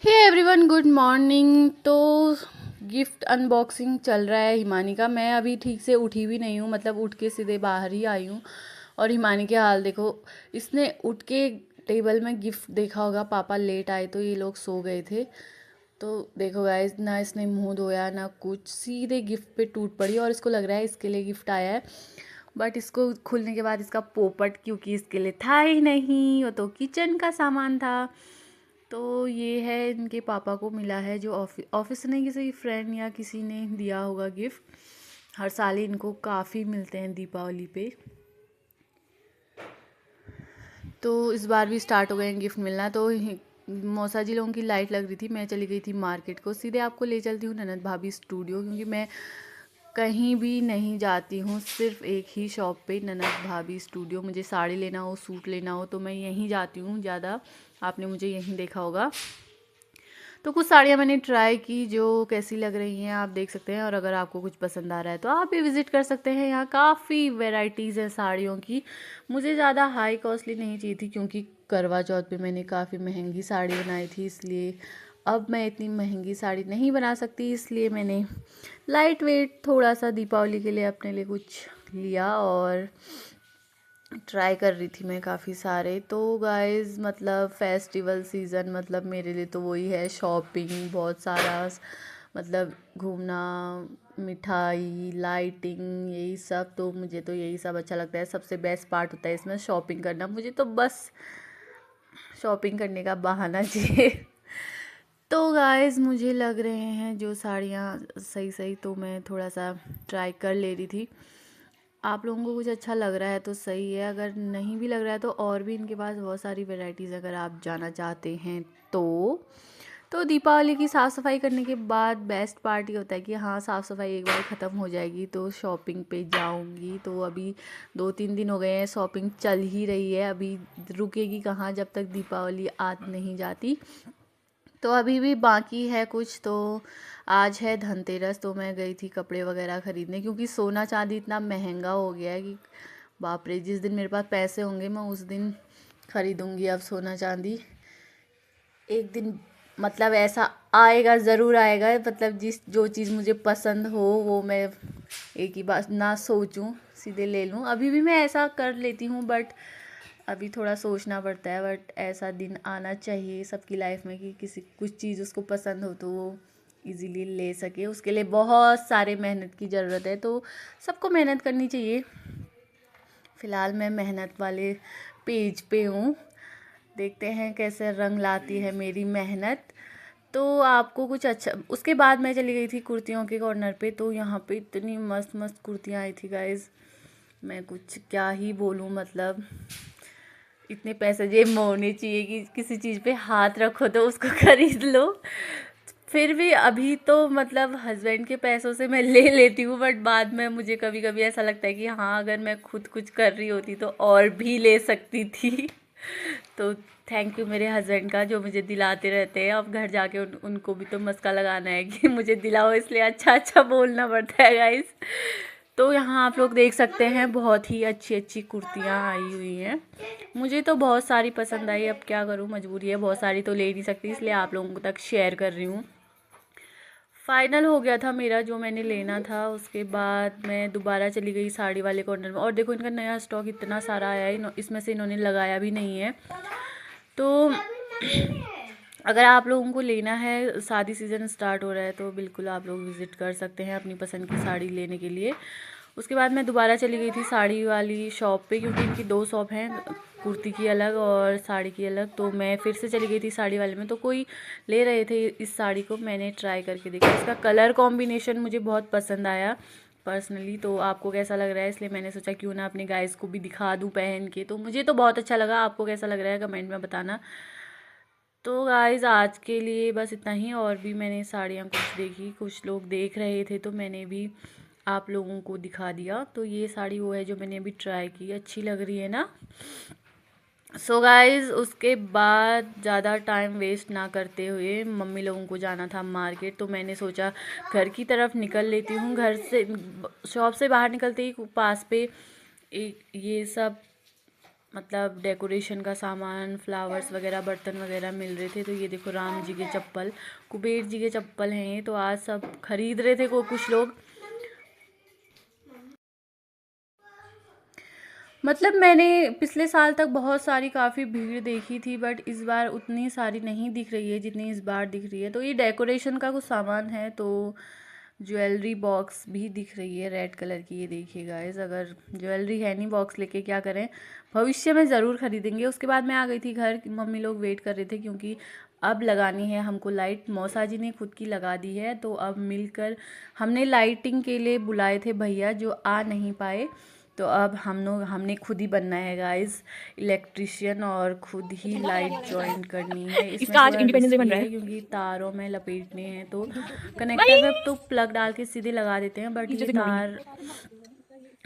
हे everyone, good morning. तो gift unboxing चल रहा है हिमानी का। मैं अभी ठीक से उठी भी नहीं हूँ, मतलब उठ के सीधे बाहर ही आई हूँ। और हिमानी के हाल देखो, इसने उठ के टेबल में गिफ्ट देखा होगा। पापा लेट आए तो ये लोग सो गए थे। तो देखो गाइस, ना इसने मुंह धोया ना कुछ, सीधे गिफ्ट पे टूट पड़ी। और इसको लग रहा है इसके लिए गिफ्ट आया है, बट इसको खुलने के बाद इसका पोपट, क्योंकि इसके लिए था ही नहीं, वो तो किचन का सामान था। तो ये है, इनके पापा को मिला है, जो ऑफिस से नहीं, किसी फ्रेंड या किसी ने दिया होगा गिफ्ट। हर साल ही इनको काफ़ी मिलते हैं दीपावली पे। तो इस बार भी स्टार्ट हो गए हैं गिफ्ट मिलना। तो मौसा जी लोगों की लाइट लग रही थी, मैं चली गई थी मार्केट को। सीधे आपको ले चलती हूँ ननद भाभी स्टूडियो, क्योंकि मैं कहीं भी नहीं जाती हूँ, सिर्फ एक ही शॉप पे, ननद भाभी स्टूडियो। मुझे साड़ी लेना हो, सूट लेना हो, तो मैं यहीं जाती हूँ ज़्यादा। आपने मुझे यहीं देखा होगा। तो कुछ साड़ियाँ मैंने ट्राई की, जो कैसी लग रही हैं आप देख सकते हैं। और अगर आपको कुछ पसंद आ रहा है तो आप भी विज़िट कर सकते हैं। यहाँ काफ़ी वैरायटीज़ हैं साड़ियों की। मुझे ज़्यादा हाई कॉस्टली नहीं चाहिए थी, क्योंकि करवा चौथ पे मैंने काफ़ी महंगी साड़ी बनाई थी, इसलिए अब मैं इतनी महंगी साड़ी नहीं बना सकती। इसलिए मैंने लाइट वेट थोड़ा सा दीपावली के लिए अपने लिए कुछ लिया, और ट्राई कर रही थी मैं काफ़ी सारे। तो गाइस, मतलब फेस्टिवल सीज़न मतलब मेरे लिए तो वही है, शॉपिंग, बहुत सारा, मतलब घूमना, मिठाई, लाइटिंग, यही सब। तो मुझे तो यही सब अच्छा लगता है। सबसे बेस्ट पार्ट होता है इसमें शॉपिंग करना। मुझे तो बस शॉपिंग करने का बहाना चाहिए। तो गाइस, मुझे लग रहे हैं जो साड़ियाँ सही सही, तो मैं थोड़ा सा ट्राई कर ले रही थी। आप लोगों को कुछ अच्छा लग रहा है तो सही है, अगर नहीं भी लग रहा है तो और भी इनके पास बहुत सारी वैरायटीज़, अगर आप जाना चाहते हैं तो दीपावली की साफ़ सफाई करने के बाद बेस्ट पार्ट ये होता है कि हाँ, साफ़ सफाई एक बार ख़त्म हो जाएगी तो शॉपिंग पे जाऊंगी। तो अभी 2-3 दिन हो गए हैं, शॉपिंग चल ही रही है, अभी रुकेगी कहाँ जब तक दीपावली आ नहीं जाती। तो अभी भी बाकी है कुछ। तो आज है धनतेरस, तो मैं गई थी कपड़े वगैरह ख़रीदने, क्योंकि सोना चांदी इतना महंगा हो गया है कि बाप रे। जिस दिन मेरे पास पैसे होंगे मैं उस दिन ख़रीदूँगी अब सोना चांदी। एक दिन मतलब ऐसा आएगा, ज़रूर आएगा, मतलब जो चीज़ मुझे पसंद हो वो मैं एक ही बार ना सोचूं, सीधे ले लूं। अभी भी मैं ऐसा कर लेती हूँ, बट अभी थोड़ा सोचना पड़ता है। बट ऐसा दिन आना चाहिए सबकी लाइफ में कि किसी कुछ चीज़ उसको पसंद हो तो वो इजीली ले सके। उसके लिए बहुत सारे मेहनत की ज़रूरत है, तो सबको मेहनत करनी चाहिए। फ़िलहाल मैं मेहनत वाले पेज पे हूँ, देखते हैं कैसे रंग लाती है मेरी मेहनत। तो आपको कुछ अच्छा, उसके बाद मैं चली गई थी कुर्तियों के कॉर्नर पे। तो यहाँ पे इतनी मस्त मस्त कुर्तियाँ आई थी गाइज, मैं कुछ क्या ही बोलूँ। मतलब इतने पैसे जेब में होने चाहिए कि किसी चीज़ पे हाथ रखो तो उसको खरीद लो। फिर भी अभी तो मतलब हस्बैंड के पैसों से मैं ले लेती हूँ, बट बाद में मुझे कभी कभी ऐसा लगता है कि हाँ, अगर मैं खुद कुछ कर रही होती तो और भी ले सकती थी। तो थैंक यू मेरे हस्बैंड का, जो मुझे दिलाते रहते हैं। अब घर जाके उनको भी तो मस्का लगाना है कि मुझे दिलाओ, इसलिए अच्छा अच्छा बोलना पड़ता है गाइस। तो यहाँ आप लोग देख सकते हैं, बहुत ही अच्छी अच्छी कुर्तियाँ आई हुई हैं। मुझे तो बहुत सारी पसंद आई, अब क्या करूँ, मजबूरी है, बहुत सारी तो ले नहीं सकती, इसलिए आप लोगों तक शेयर कर रही हूँ। फाइनल हो गया था मेरा जो मैंने लेना था। उसके बाद मैं दोबारा चली गई साड़ी वाले कॉर्नर में, और देखो इनका नया स्टॉक इतना सारा आया है, इसमें से इन्होंने लगाया भी नहीं है। तो अगर आप लोगों को लेना है, शादी सीज़न स्टार्ट हो रहा है, तो बिल्कुल आप लोग विज़िट कर सकते हैं अपनी पसंद की साड़ी लेने के लिए। उसके बाद मैं दोबारा चली गई थी साड़ी वाली शॉप पे, क्योंकि इनकी 2 शॉप हैं, कुर्ती की अलग और साड़ी की अलग। तो मैं फिर से चली गई थी साड़ी वाले में, तो कोई ले रहे थे इस साड़ी को, मैंने ट्राई करके देखा। इसका कलर कॉम्बिनेशन मुझे बहुत पसंद आया पर्सनली। तो आपको कैसा लग रहा है, इसलिए मैंने सोचा क्यों ना अपने गाइस को भी दिखा दूँ पहन के। तो मुझे तो बहुत अच्छा लगा, आपको कैसा लग रहा है कमेंट में बताना। तो गाइस, आज के लिए बस इतना ही। और भी मैंने साड़ियाँ कुछ देखी, कुछ लोग देख रहे थे, तो मैंने भी आप लोगों को दिखा दिया। तो ये साड़ी वो है जो मैंने अभी ट्राई की, अच्छी लग रही है ना। सो गाइस, उसके बाद ज़्यादा टाइम वेस्ट ना करते हुए मम्मी लोगों को जाना था मार्केट, तो मैंने सोचा घर की तरफ निकल लेती हूँ। घर से, शॉप से बाहर निकलते ही पास पे एक ये सब मतलब डेकोरेशन का सामान, फ्लावर्स वगैरह, बर्तन वगैरह मिल रहे थे। तो ये देखो राम जी के चप्पल, कुबेर जी के चप्पल हैं ये। तो आज सब खरीद रहे थे कुछ लोग। मतलब मैंने पिछले साल तक बहुत सारी काफ़ी भीड़ देखी थी, बट इस बार उतनी सारी नहीं दिख रही है जितनी इस बार दिख रही है। तो ये डेकोरेशन का कुछ सामान है। तो ज्वेलरी बॉक्स भी दिख रही है रेड कलर की, ये देखिए गाइस। अगर ज्वेलरी है नहीं, बॉक्स लेके क्या करें, भविष्य में ज़रूर खरीदेंगे। उसके बाद मैं आ गई थी घर, मम्मी लोग वेट कर रहे थे क्योंकि अब लगानी है हमको लाइट। मौसा जी ने खुद की लगा दी है। तो अब मिलकर हमने लाइटिंग के लिए बुलाए थे भैया जो आ नहीं पाए। तो अब हमने खुद ही बनना है गाइस इलेक्ट्रिशियन, और खुद ही लाइट ज्वाइन करनी है। इसमें आज इंडिपेंडेंस डे बन रहा है क्योंकि तारों में लपेटने हैं। तो कनेक्टर में तो प्लग डाल के सीधे लगा देते हैं, बट ये तार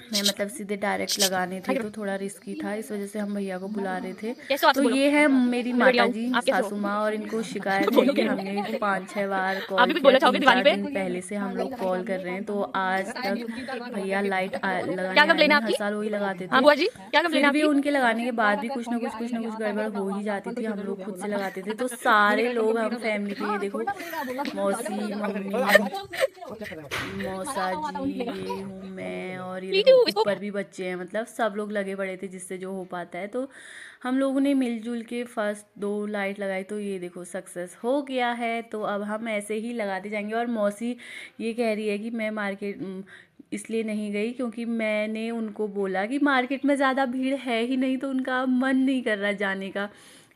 में मतलब सीधे डायरेक्ट लगाने थे तो थोड़ा रिस्की था। इस वजह से हम भैया को बुला रहे थे। तो ये है मेरी माता जी सासू माँ, और इनको शिकायत है कि हमने 5-6 बार कॉल किया, 3-4 दिन पहले से हम लोग कॉल कर रहे हैं। तो आज तक भैया लाइट लगाने हर साल वही लगाते थे। फिर भी उनके लगाने के बाद भी कुछ ना कुछ गड़बड़ हो ही जाती थी। हम लोग खुद से लगाते थे। तो सारे लोग हम फैमिली के, ये देखो मौसी, मम्मी, मौसा जी, ये हूँ मैं, और ये ऊपर भी बच्चे हैं। मतलब सब लोग लगे पड़े थे जिससे जो हो पाता है। तो हम लोगों ने मिलजुल के फर्स्ट 2 लाइट लगाई। तो ये देखो सक्सेस हो गया है। तो अब हम ऐसे ही लगाते जाएंगे। और मौसी ये कह रही है कि मैं मार्केट इसलिए नहीं गई क्योंकि मैंने उनको बोला कि मार्केट में ज़्यादा भीड़ है ही नहीं, तो उनका मन नहीं कर रहा जाने का।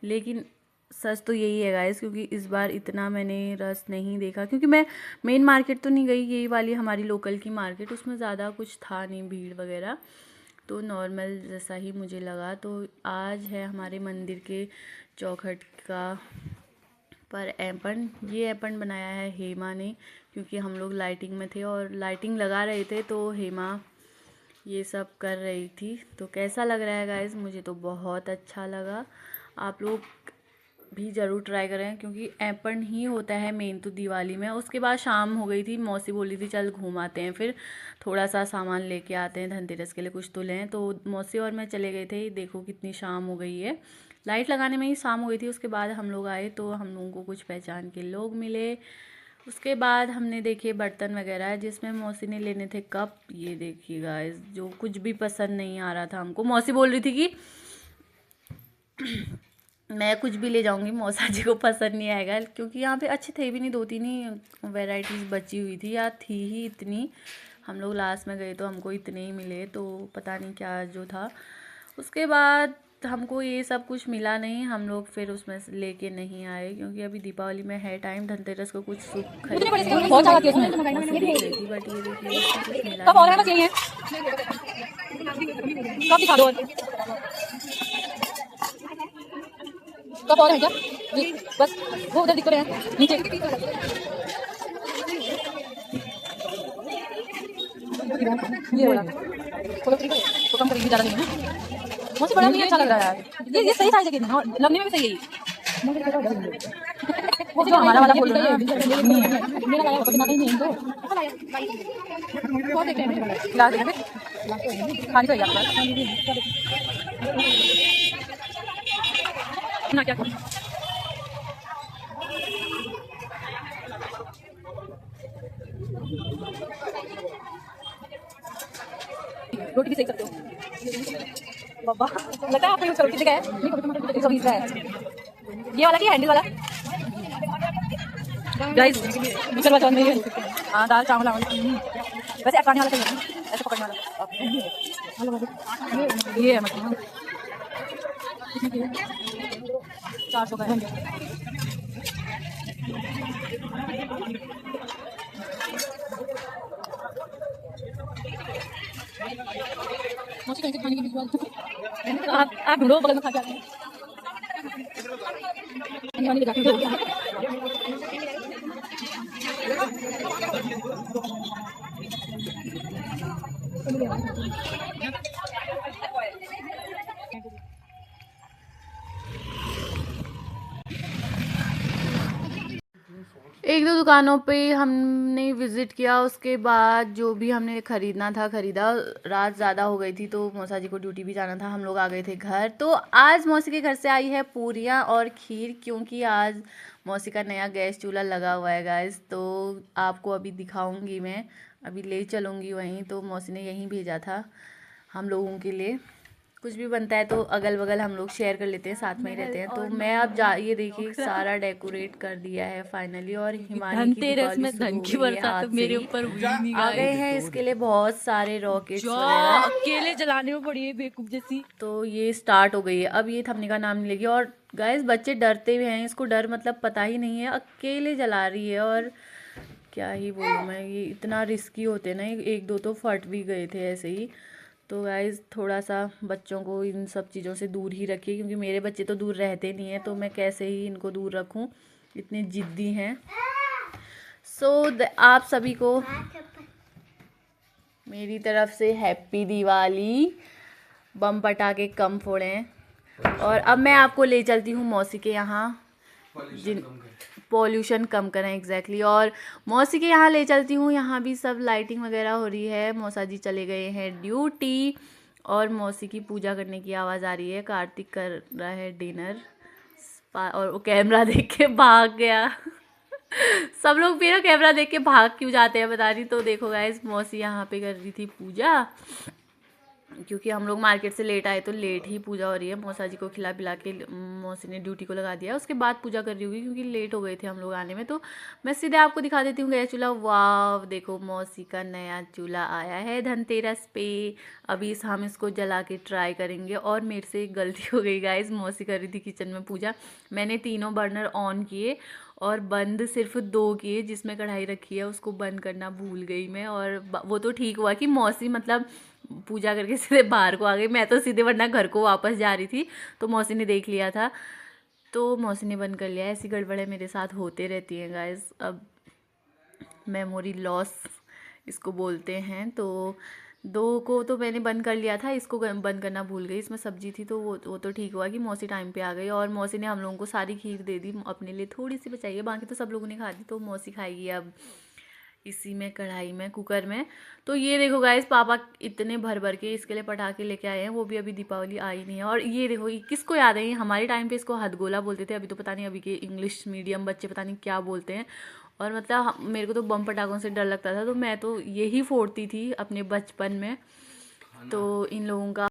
लेकिन सच तो यही है गाइस, क्योंकि इस बार इतना मैंने रस नहीं देखा, क्योंकि मैं मेन मार्केट तो नहीं गई, यही वाली हमारी लोकल की मार्केट, उसमें ज़्यादा कुछ था नहीं भीड़ वगैरह, तो नॉर्मल जैसा ही मुझे लगा। तो आज है हमारे मंदिर के चौखट का पर एपन, ये एपन बनाया है हेमा ने, क्योंकि हम लोग लाइटिंग में थे और लाइटिंग लगा रहे थे, तो हेमा ये सब कर रही थी। तो कैसा लग रहा है गाइस? मुझे तो बहुत अच्छा लगा। आप लोग भी ज़रूर ट्राई करें, क्योंकि एपन ही होता है मेन तो दिवाली में। उसके बाद शाम हो गई थी, मौसी बोली थी चल घूम आते हैं, फिर थोड़ा सा सामान लेके आते हैं धनतेरस के लिए, कुछ तो लें। तो मौसी और मैं चले गए थे। देखो कितनी शाम हो गई है, लाइट लगाने में ही शाम हो गई थी। उसके बाद हम लोग आए तो हम लोगों को कुछ पहचान के लोग मिले। उसके बाद हमने देखे बर्तन वगैरह, जिसमें मौसी ने लेने थे कप। ये देखिए गाइस, जो कुछ भी पसंद नहीं आ रहा था हमको। मौसी बोल रही थी कि मैं कुछ भी ले जाऊंगी, मौसा जी को पसंद नहीं आएगा, क्योंकि यहाँ पे अच्छे थे भी नहीं, 2-3 ही वैरायटीज़ बची हुई थी, या थी ही इतनी। हम लोग लास्ट में गए तो हमको इतने ही मिले, तो पता नहीं क्या जो था। उसके बाद हमको ये सब कुछ मिला नहीं, हम लोग फिर उसमें लेके नहीं आए, क्योंकि अभी दीपावली में है टाइम, धनतेरस को कुछ सुख खरीदने बट ये कब और है क्या? जी बस वो उधर दिख तो रहे हैं नीचे। ये वाला तो कम करेगी, ज़्यादा नहीं है। मुझे बड़ा नहीं अच्छा लग रहा है ये सही साइज है, लगने में भी सही है वो जो हमारा वाला बोल रहा है मेरा वाला कितना नहीं है तो बहुत एक टाइम लास्ट है खाली तो यार ना क्या रोटी भी सेक सकते हो बाबा, लगता है आपको यूज करो किसी का है ये वाला क्या हैंडल वाला गाइस दूसरा बात नहीं है। हाँ दाल चावल वैसे पकाने वाला चाहिए, ऐसे पकड़ने वाला ये है मतलब 400 का है। आप ढूंढो बगल में खा जाते हैं एक दो दुकानों पे हमने विज़िट किया, उसके बाद जो भी हमने ख़रीदना था ख़रीदा। रात ज़्यादा हो गई थी तो मौसा जी को ड्यूटी भी जाना था, हम लोग आ गए थे घर। तो आज मौसी के घर से आई है पूरियाँ और खीर, क्योंकि आज मौसी का नया गैस चूल्हा लगा हुआ है गाइस। तो आपको अभी दिखाऊंगी, मैं अभी ले चलूँगी वहीं। तो मौसी ने यहीं भेजा था हम लोगों के लिए। कुछ भी बनता है तो अगल बगल हम लोग शेयर कर लेते हैं, साथ में ही रहते हैं। तो मैं अब ये देखिए सारा डेकोरेट कर दिया है फाइनली। और हिमानी की धनतेरस दीपावली में शुरू धन हो की गई है बरसात आज तो से मेरे ही। ऊपर हुई नहीं आ गए गाइस। हैं इसके लिए बहुत सारे रॉकेट्स जो वगैरह। अकेले जलाने में पड़ी है बेवकूफ जैसी। तो ये स्टार्ट हो गई है, अब ये थमने का नाम नहीं लेगी। और गाइस बच्चे डरते हुए हैं, इसको डर मतलब पता ही नहीं है, अकेले जला रही है। और क्या ही बोलूँ मैं, ये इतना रिस्की होते ना, एक दो तो फट भी गए थे ऐसे ही। तो गाइज़ थोड़ा सा बच्चों को इन सब चीज़ों से दूर ही रखिए, क्योंकि मेरे बच्चे तो दूर रहते नहीं हैं, तो मैं कैसे ही इनको दूर रखूं, इतने ज़िद्दी हैं। आप सभी को मेरी तरफ से हैप्पी दिवाली। बम पटाखे कम फोड़ें। और अब मैं आपको ले चलती हूँ मौसी के यहाँ, जिन पॉल्यूशन कम करें एग्जैक्टली। और मौसी के यहाँ ले चलती हूँ, यहाँ भी सब लाइटिंग वगैरह हो रही है। मौसा जी चले गए हैं ड्यूटी और मौसी की पूजा करने की आवाज़ आ रही है। कार्तिक कर रहा है डिनर और वो कैमरा देख के भाग गया। सब लोग मेरा कैमरा देख के भाग क्यों जाते हैं पता नहीं। तो देखो गाइस, मौसी यहाँ पे कर रही थी पूजा, क्योंकि हम लोग मार्केट से लेट आए तो लेट ही पूजा हो रही है। मौसा जी को खिला पिला के मौसी ने ड्यूटी को लगा दिया, उसके बाद पूजा कर रही होगी, क्योंकि लेट हो गए थे हम लोग आने में। तो मैं सीधे आपको दिखा देती हूँ गैस चूल्हा। वाह देखो, मौसी का नया चूल्हा आया है धनतेरस पे। अभी हम इसको जला के ट्राई करेंगे। और मेरे से एक गलती हो गई गाइस, मौसी कर रही थी किचन में पूजा, मैंने तीनों बर्नर ऑन किए और बंद सिर्फ 2 किए, जिसमें कढ़ाई रखी है उसको बंद करना भूल गई मैं। और वो तो ठीक हुआ कि मौसी मतलब पूजा करके सीधे बाहर को आ गई, मैं तो सीधे वरना घर को वापस जा रही थी। तो मौसी ने देख लिया था, तो मौसी ने बंद कर लिया। ऐसी गड़बड़ें मेरे साथ होते रहती हैं गाइस। अब मेमोरी लॉस इसको बोलते हैं। तो 2 को तो मैंने बंद कर लिया था, इसको बंद करना भूल गई। इसमें सब्जी थी तो वो तो ठीक हुआ कि मौसी टाइम पे आ गई। और मौसी ने हम लोगों को सारी खीर दे दी, अपने लिए थोड़ी सी बचाई है, बाकी तो सब लोगों ने खा दी। तो मौसी खाएगी अब इसी में, कढ़ाई में, कुकर में। तो ये देखो गाइस, पापा इतने भर भर के इसके लिए पटाखे लेके आए हैं, वो भी अभी दीपावली आई नहीं है। और ये देखो, ये किसको याद है, हमारे टाइम पे इसको हथगोला बोलते थे, अभी तो पता नहीं अभी के इंग्लिश मीडियम बच्चे पता नहीं क्या बोलते हैं। और मतलब मेरे को तो बम पटाखों से डर लगता था, तो मैं तो यही फोड़ती थी अपने बचपन में। तो इन लोगों का